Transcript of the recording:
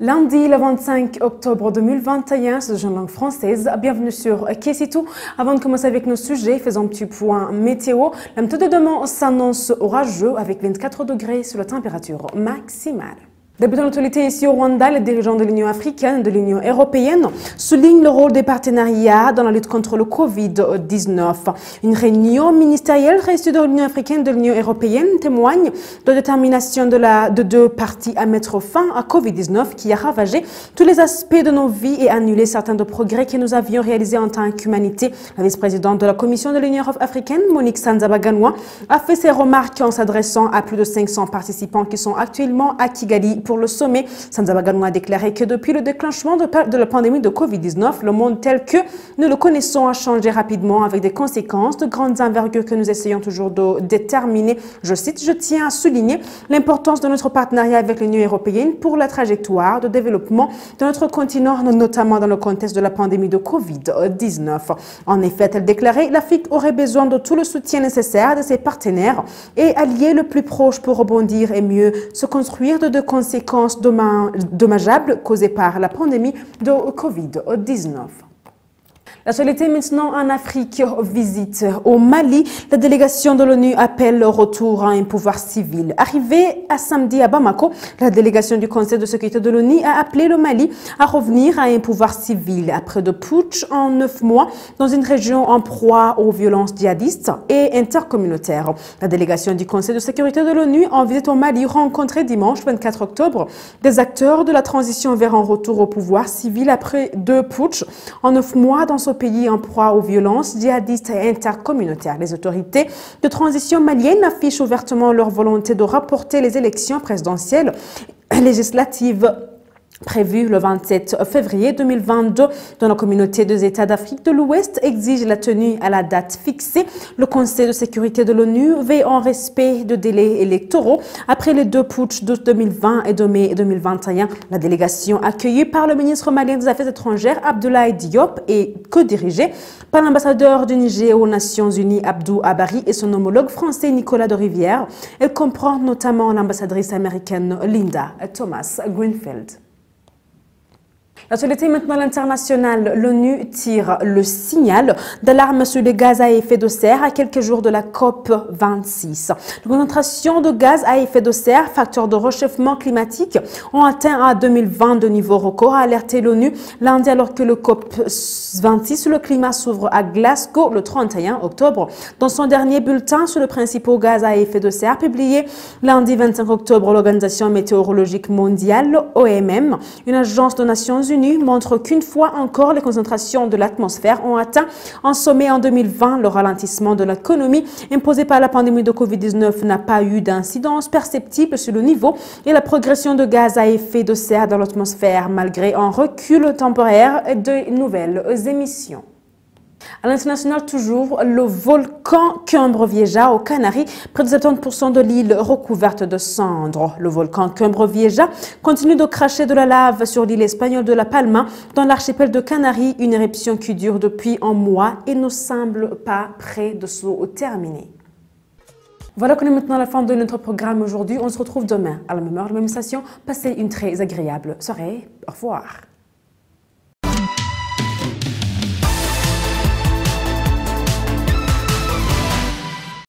Lundi, le 25 octobre 2021, c'est une langue française. Bienvenue sur Kessitou. Avant de commencer avec nos sujets, faisons un petit point météo. La météo de demain s'annonce orageux avec 24 degrés sur la température maximale. Débutant l'actualité ici au Rwanda, les dirigeants de l'Union africaine et de l'Union européenne soulignent le rôle des partenariats dans la lutte contre le Covid-19. Une réunion ministérielle réussie de l'Union africaine et de l'Union européenne témoigne de la détermination de deux parties à mettre fin à Covid-19 qui a ravagé tous les aspects de nos vies et annulé certains des progrès que nous avions réalisés en tant qu'humanité. La vice-présidente de la Commission de l'Union africaine, Monique Sanzabaganwa, a fait ses remarques en s'adressant à plus de 500 participants qui sont actuellement à Kigali pour le sommet. Sanzabaganwa a déclaré que depuis le déclenchement de la pandémie de Covid-19, le monde tel que nous le connaissons a changé rapidement avec des conséquences de grandes envergures que nous essayons toujours de déterminer. Je cite, « Je tiens à souligner l'importance de notre partenariat avec l'Union européenne pour la trajectoire de développement de notre continent, notamment dans le contexte de la pandémie de Covid-19. » En effet, elle déclarait, l'Afrique aurait besoin de tout le soutien nécessaire de ses partenaires et alliés le plus proches pour rebondir et mieux se construire de conséquences dommageables causées par la pandémie de Covid-19. L'actualité maintenant en Afrique, visite au Mali. La délégation de l'ONU appelle le retour à un pouvoir civil. Arrivée à samedi à Bamako, la délégation du Conseil de sécurité de l'ONU a appelé le Mali à revenir à un pouvoir civil après de putsch en 9 mois dans une région en proie aux violences djihadistes et intercommunautaires. La délégation du Conseil de sécurité de l'ONU en visite au Mali rencontrait dimanche 24 octobre des acteurs de la transition vers un retour au pouvoir civil après 2 putschs en 9 mois dans ce pays en proie aux violences djihadistes et intercommunautaires. Les autorités de transition maliennes affichent ouvertement leur volonté de rapporter les élections présidentielles et législatives prévu le 27 février 2022 dans la communauté des États d'Afrique de l'Ouest exige la tenue à la date fixée. Le Conseil de sécurité de l'ONU veille en respect de délais électoraux après les 2 putschs de 2020 et de mai 2021. La délégation accueillie par le ministre malien des Affaires étrangères Abdoulaye Diop et co-dirigée par l'ambassadeur du Niger aux Nations Unies Abdou Abari et son homologue français Nicolas de Rivière. Elle comprend notamment l'ambassadrice américaine Linda Thomas Greenfield. L'actualité maintenant à l'international. L'ONU tire le signal d'alarme sur les gaz à effet de serre à quelques jours de la COP26. Les concentrations de gaz à effet de serre, facteur de réchauffement climatique, ont atteint à 2020 de niveau record, a alerté l'ONU lundi alors que le COP26 sur le climat s'ouvre à Glasgow le 31 octobre. Dans son dernier bulletin sur le principal gaz à effet de serre publié lundi 25 octobre, l'Organisation météorologique mondiale, OMM, une agence des Nations Unies, montre qu'une fois encore, les concentrations de l'atmosphère ont atteint un sommet en 2020. Le ralentissement de l'économie imposé par la pandémie de Covid-19 n'a pas eu d'incidence perceptible sur le niveau et la progression de gaz à effet de serre dans l'atmosphère malgré un recul temporaire de nouvelles émissions. À l'international toujours, le volcan Cumbre Vieja aux Canaries, près de 70% de l'île recouverte de cendres. Le volcan Cumbre Vieja continue de cracher de la lave sur l'île espagnole de La Palma, dans l'archipel de Canaries, une éruption qui dure depuis un mois et ne semble pas près de se terminer. Voilà qu'on est maintenant à la fin de notre programme aujourd'hui. On se retrouve demain à la même heure, à la même station. Passez une très agréable soirée. Au revoir.